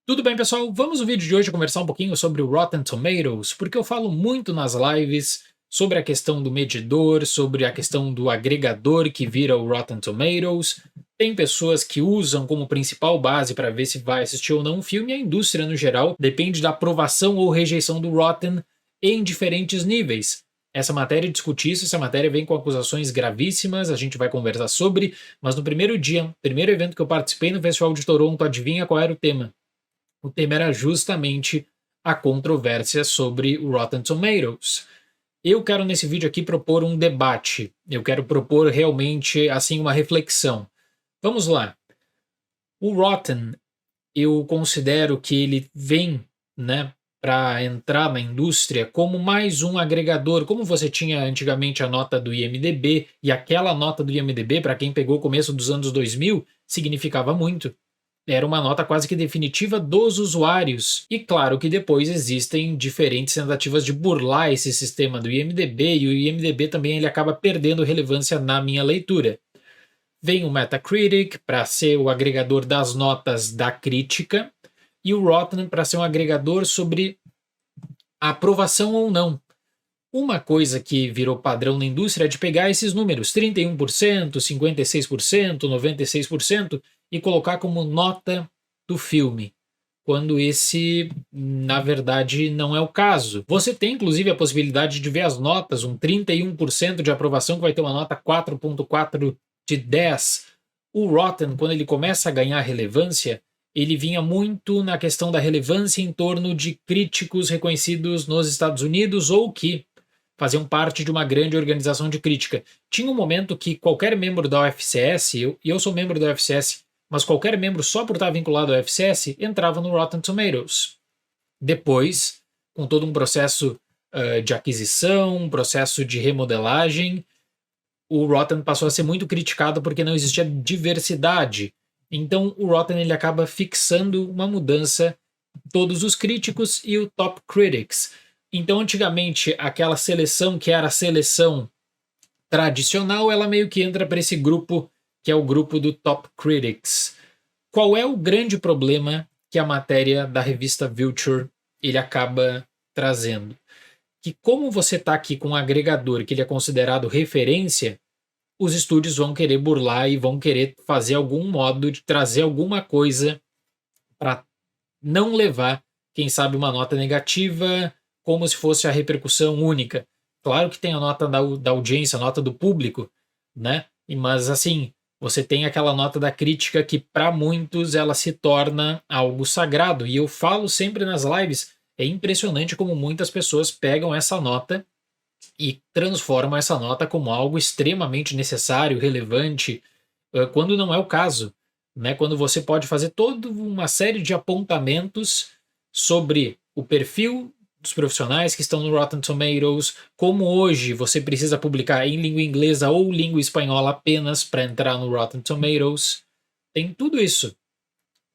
Tudo bem, pessoal? Vamos no vídeo de hoje conversar um pouquinho sobre o Rotten Tomatoes, porque eu falo muito nas lives sobre a questão do medidor, sobre a questão do agregador que vira o Rotten Tomatoes. Tem pessoas que usam como principal base para ver se vai assistir ou não um filme, e a indústria no geral depende da aprovação ou rejeição do Rotten em diferentes níveis. Essa matéria discute isso, essa matéria vem com acusações gravíssimas, a gente vai conversar sobre, mas no primeiro dia, primeiro evento que eu participei no Festival de Toronto, adivinha qual era o tema? O tema era justamente a controvérsia sobre o Rotten Tomatoes. Eu quero nesse vídeo aqui propor um debate. Eu quero propor realmente assim uma reflexão. Vamos lá. O Rotten, eu considero que ele vem, né, para entrar na indústria como mais um agregador, como você tinha antigamente a nota do IMDb, e aquela nota do IMDb, para quem pegou o começo dos anos 2000, significava muito. Era uma nota quase que definitiva dos usuários. E claro que depois existem diferentes tentativas de burlar esse sistema do IMDb, e o IMDb também ele acaba perdendo relevância na minha leitura. Vem o Metacritic para ser o agregador das notas da crítica, e o Rotten para ser um agregador sobre a aprovação ou não. Uma coisa que virou padrão na indústria é de pegar esses números, 31%, 56%, 96%, e colocar como nota do filme, quando esse, na verdade, não é o caso. Você tem, inclusive, a possibilidade de ver as notas, um 31% de aprovação que vai ter uma nota 4.4 de 10. O Rotten, quando ele começa a ganhar relevância, ele vinha muito na questão da relevância em torno de críticos reconhecidos nos Estados Unidos ou que faziam parte de uma grande organização de crítica. Tinha um momento que qualquer membro da UFCS, e eu sou membro da UFCS, mas qualquer membro só por estar vinculado ao UFCS entrava no Rotten Tomatoes. Depois, com todo um processo de aquisição, um processo de remodelagem, o Rotten passou a ser muito criticado porque não existia diversidade. Então o Rotten ele acaba fixando uma mudança, todos os críticos e o Top Critics. Então antigamente aquela seleção que era a seleção tradicional, ela meio que entra para esse grupo que é o grupo do Top Critics. Qual é o grande problema que a matéria da revista Vulture ele acaba trazendo? Que como você está aqui com um agregador que ele é considerado referência, os estúdios vão querer burlar e vão querer fazer algum modo de trazer alguma coisa para não levar, quem sabe, uma nota negativa, como se fosse a repercussão única. Claro que tem a nota da audiência, a nota do público, né? Mas assim, você tem aquela nota da crítica que para muitos ela se torna algo sagrado. E eu falo sempre nas lives, é impressionante como muitas pessoas pegam essa nota e transformam essa nota como algo extremamente necessário, relevante, quando não é o caso, né? Quando você pode fazer toda uma série de apontamentos sobre o perfil dos profissionais que estão no Rotten Tomatoes, como hoje você precisa publicar em língua inglesa ou língua espanhola apenas para entrar no Rotten Tomatoes. Tem tudo isso.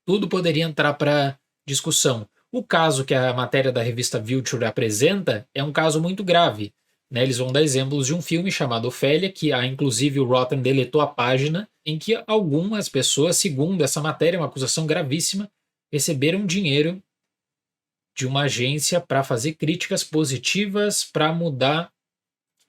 Tudo poderia entrar para discussão. O caso que a matéria da revista Vulture apresenta é um caso muito grave. Né? Eles vão dar exemplos de um filme chamado Ofélia, que inclusive o Rotten deletou a página, em que algumas pessoas, segundo essa matéria, uma acusação gravíssima, receberam dinheiro de uma agência para fazer críticas positivas para mudar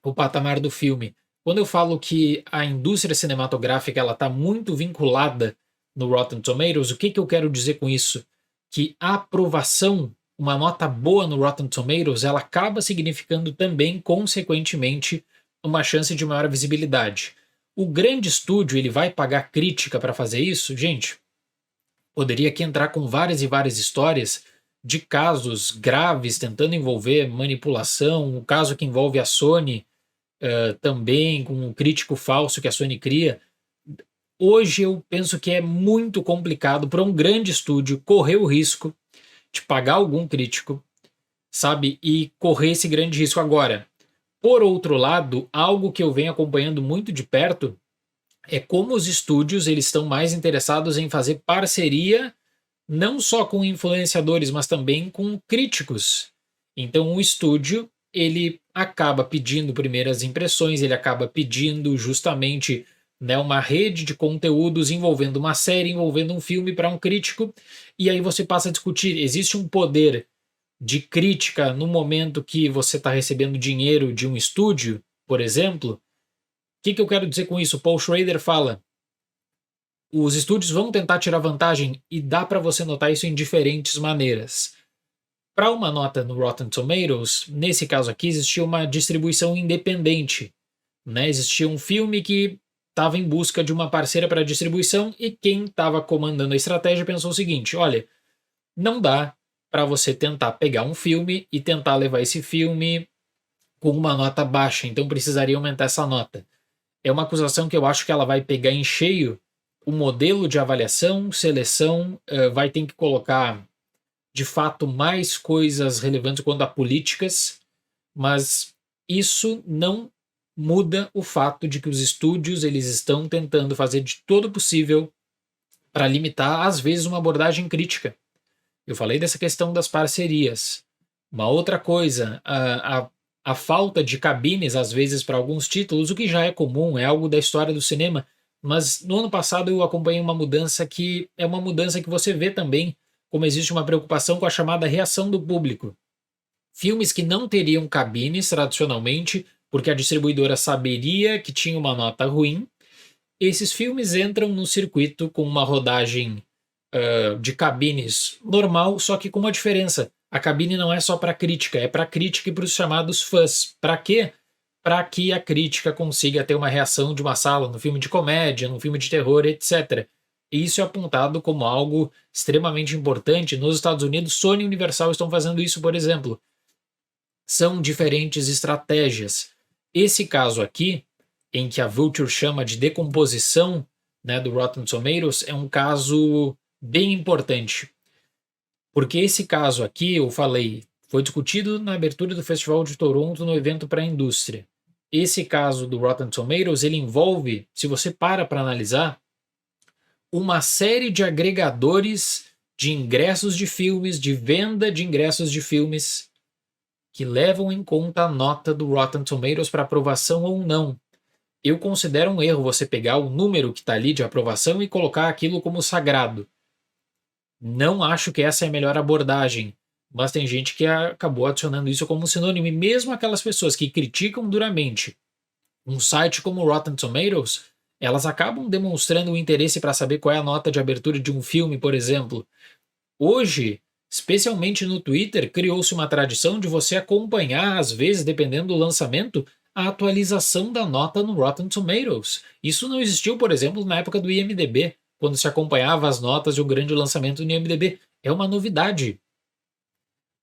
o patamar do filme. Quando eu falo que a indústria cinematográfica ela está muito vinculada no Rotten Tomatoes, o que, que eu quero dizer com isso? Que a aprovação, uma nota boa no Rotten Tomatoes, ela acaba significando também, consequentemente, uma chance de maior visibilidade. O grande estúdio ele vai pagar crítica para fazer isso? Gente, poderia aqui entrar com várias e várias histórias de casos graves tentando envolver manipulação, o caso que envolve a Sony também, com um crítico falso que a Sony cria. Hoje eu penso que é muito complicado para um grande estúdio correr o risco de pagar algum crítico, sabe, e correr esse grande risco agora. Por outro lado, algo que eu venho acompanhando muito de perto é como os estúdios eles estão mais interessados em fazer parceria não só com influenciadores, mas também com críticos. Então o estúdio ele acaba pedindo primeiras impressões, ele acaba pedindo justamente né, uma rede de conteúdos envolvendo uma série, envolvendo um filme para um crítico, e aí você passa a discutir, existe um poder de crítica no momento que você está recebendo dinheiro de um estúdio, por exemplo? O que eu quero dizer com isso? Paul Schrader fala, os estúdios vão tentar tirar vantagem e dá para você notar isso em diferentes maneiras. Para uma nota no Rotten Tomatoes, nesse caso aqui existia uma distribuição independente, né? Existia um filme que estava em busca de uma parceira para distribuição e quem estava comandando a estratégia pensou o seguinte: olha, não dá para você tentar pegar um filme e tentar levar esse filme com uma nota baixa, então precisaria aumentar essa nota. É uma acusação que eu acho que ela vai pegar em cheio o modelo de avaliação, seleção, vai ter que colocar de fato mais coisas relevantes quanto a políticas, mas isso não muda o fato de que os estúdios eles estão tentando fazer de todo possível para limitar, às vezes, uma abordagem crítica. Eu falei dessa questão das parcerias. Uma outra coisa, a falta de cabines, às vezes, para alguns títulos, o que já é comum, é algo da história do cinema, mas no ano passado eu acompanhei uma mudança que é uma mudança que você vê também como existe uma preocupação com a chamada reação do público. Filmes que não teriam cabines tradicionalmente, porque a distribuidora saberia que tinha uma nota ruim, esses filmes entram no circuito com uma rodagem de cabines normal, só que com uma diferença. A cabine não é só para crítica, é para crítica e para os chamados fãs. Para quê? Para que a crítica consiga ter uma reação de uma sala no filme de comédia, no filme de terror, etc. E isso é apontado como algo extremamente importante. Nos Estados Unidos, Sony e Universal estão fazendo isso, por exemplo. São diferentes estratégias. Esse caso aqui, em que a Vulture chama de decomposição, né, do Rotten Tomatoes, é um caso bem importante. Porque esse caso aqui, eu falei, foi discutido na abertura do Festival de Toronto no evento para a indústria. Esse caso do Rotten Tomatoes, ele envolve, se você para analisar, uma série de agregadores de ingressos de filmes, de venda de ingressos de filmes, que levam em conta a nota do Rotten Tomatoes para aprovação ou não. Eu considero um erro você pegar o número que está ali de aprovação e colocar aquilo como sagrado. Não acho que essa é a melhor abordagem, mas tem gente que acabou adicionando isso como sinônimo, e mesmo aquelas pessoas que criticam duramente um site como o Rotten Tomatoes, elas acabam demonstrando um interesse para saber qual é a nota de abertura de um filme, por exemplo. Hoje, especialmente no Twitter, criou-se uma tradição de você acompanhar, às vezes, dependendo do lançamento, a atualização da nota no Rotten Tomatoes. Isso não existiu, por exemplo, na época do IMDb, quando se acompanhava as notas de um grande lançamento no IMDb. É uma novidade.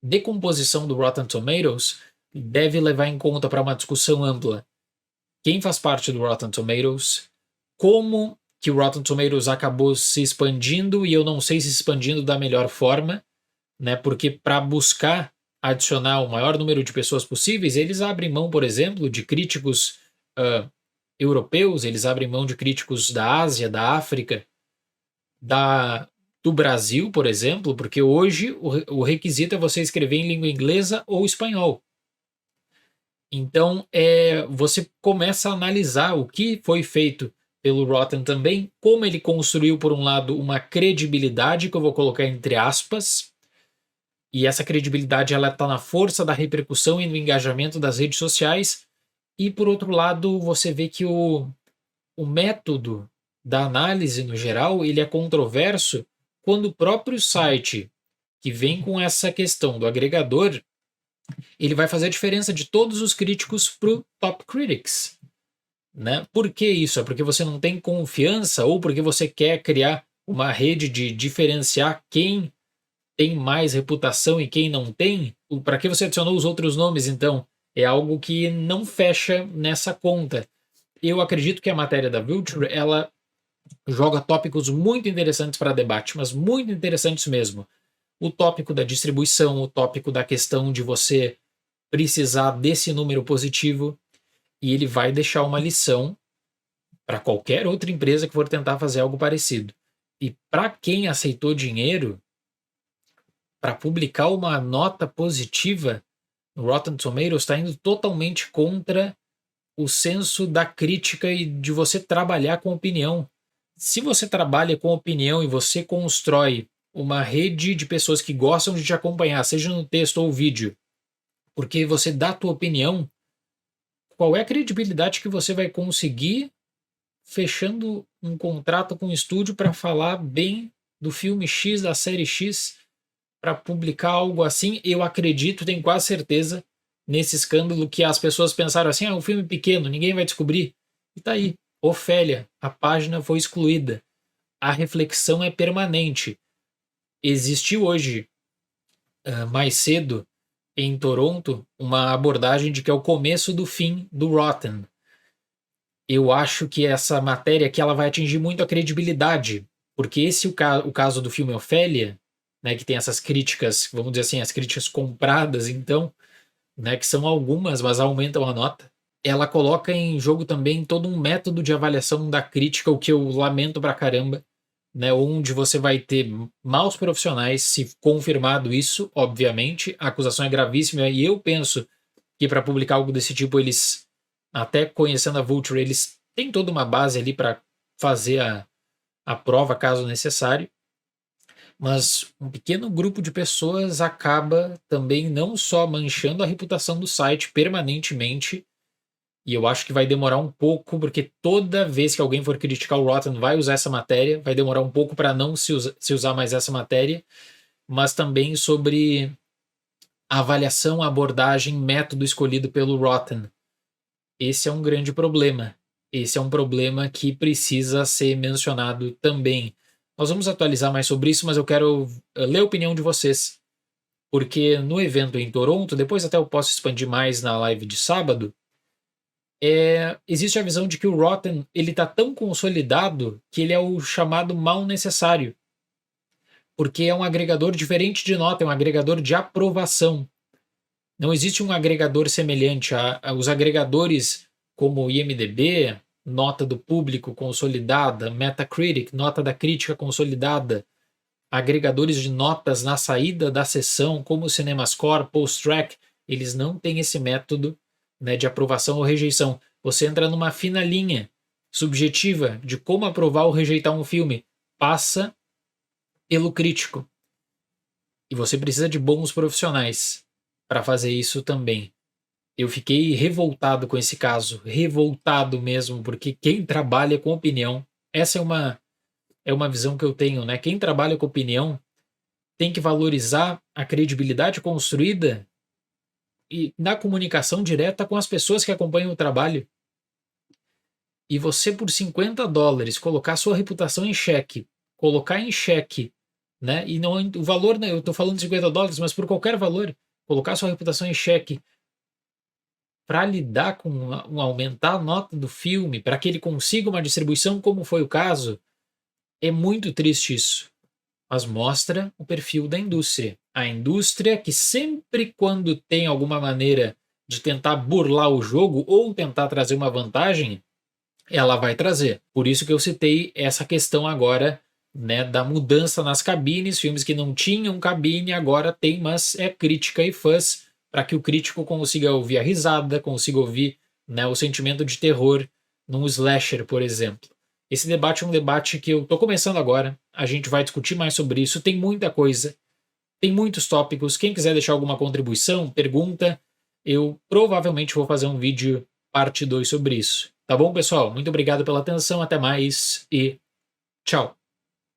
Decomposição do Rotten Tomatoes deve levar em conta para uma discussão ampla quem faz parte do Rotten Tomatoes, como que o Rotten Tomatoes acabou se expandindo, e eu não sei se expandindo da melhor forma, né? Porque para buscar adicionar o maior número de pessoas possíveis, eles abrem mão, por exemplo, de críticos europeus, eles abrem mão de críticos da Ásia, da África, do Brasil, por exemplo, porque hoje o requisito é você escrever em língua inglesa ou espanhol. Então, você começa a analisar o que foi feito pelo Rotten também, como ele construiu, por um lado, uma credibilidade, que eu vou colocar entre aspas, e essa credibilidade ela está na força da repercussão e no engajamento das redes sociais, e por outro lado, você vê que o método da análise no geral, ele é controverso quando o próprio site que vem com essa questão do agregador, ele vai fazer a diferença de todos os críticos para o Top Critics. Né? Por que isso? É porque você não tem confiança ou porque você quer criar uma rede de diferenciar quem tem mais reputação e quem não tem? Para que você adicionou os outros nomes, então? É algo que não fecha nessa conta. Eu acredito que a matéria da Vulture, ela joga tópicos muito interessantes para debate, mas muito interessantes mesmo. O tópico da distribuição, o tópico da questão de você precisar desse número positivo, e ele vai deixar uma lição para qualquer outra empresa que for tentar fazer algo parecido. E para quem aceitou dinheiro para publicar uma nota positiva no Rotten Tomatoes, está indo totalmente contra o senso da crítica e de você trabalhar com opinião. Se você trabalha com opinião e você constrói uma rede de pessoas que gostam de te acompanhar, seja no texto ou vídeo, porque você dá a tua opinião, qual é a credibilidade que você vai conseguir fechando um contrato com um estúdio para falar bem do filme X, da série X, para publicar algo assim? Eu acredito, tenho quase certeza, nesse escândalo que as pessoas pensaram assim, um filme pequeno, ninguém vai descobrir. E tá aí, Ofélia, a página foi excluída. A reflexão é permanente. Existiu hoje, mais cedo, em Toronto, uma abordagem de que é o começo do fim do Rotten. Eu acho que essa matéria aqui ela vai atingir muito a credibilidade, porque esse o caso do filme Ofélia, né, que tem essas críticas, vamos dizer assim, as críticas compradas, então, né, que são algumas, mas aumentam a nota. Ela coloca em jogo também todo um método de avaliação da crítica, o que eu lamento pra caramba, né, onde você vai ter maus profissionais, se confirmado isso, obviamente, a acusação é gravíssima e eu penso que para publicar algo desse tipo eles, até conhecendo a Vulture, eles têm toda uma base ali para fazer a prova caso necessário, mas um pequeno grupo de pessoas acaba também não só manchando a reputação do site permanentemente, e eu acho que vai demorar um pouco, porque toda vez que alguém for criticar o Rotten vai usar essa matéria, vai demorar um pouco para não se usar mais essa matéria, mas também sobre a avaliação, a abordagem, método escolhido pelo Rotten. Esse é um grande problema. Esse é um problema que precisa ser mencionado também. Nós vamos atualizar mais sobre isso, mas eu quero ler a opinião de vocês. Porque no evento em Toronto, depois até eu posso expandir mais na live de sábado, existe a visão de que o Rotten ele está tão consolidado que ele é o chamado mal necessário. Porque é um agregador diferente de nota, é um agregador de aprovação. Não existe um agregador semelhante aos agregadores como o IMDb, nota do público consolidada, Metacritic, nota da crítica consolidada, agregadores de notas na saída da sessão, como o CinemaScore, PostTrack, eles não têm esse método, né, de aprovação ou rejeição. Você entra numa fina linha subjetiva de como aprovar ou rejeitar um filme. Passa pelo crítico. E você precisa de bons profissionais para fazer isso também. Eu fiquei revoltado com esse caso, revoltado mesmo, porque quem trabalha com opinião, essa é uma visão que eu tenho, né? Quem trabalha com opinião tem que valorizar a credibilidade construída e na comunicação direta com as pessoas que acompanham o trabalho. E você, por $50, colocar sua reputação em xeque, colocar em xeque, né? E não o valor, né? Eu estou falando de $50, mas por qualquer valor, colocar sua reputação em xeque para lidar com aumentar a nota do filme, para que ele consiga uma distribuição, como foi o caso, é muito triste isso. Mas mostra o perfil da indústria. A indústria que sempre quando tem alguma maneira de tentar burlar o jogo ou tentar trazer uma vantagem, ela vai trazer. Por isso que eu citei essa questão agora, né, da mudança nas cabines, filmes que não tinham cabine agora tem, mas é crítica e fãs para que o crítico consiga ouvir a risada, consiga ouvir, né, o sentimento de terror num slasher, por exemplo. Esse debate é um debate que eu estou começando agora, a gente vai discutir mais sobre isso, tem muita coisa, tem muitos tópicos, quem quiser deixar alguma contribuição, pergunta, eu provavelmente vou fazer um vídeo parte 2 sobre isso. Tá bom, pessoal? Muito obrigado pela atenção, até mais e tchau!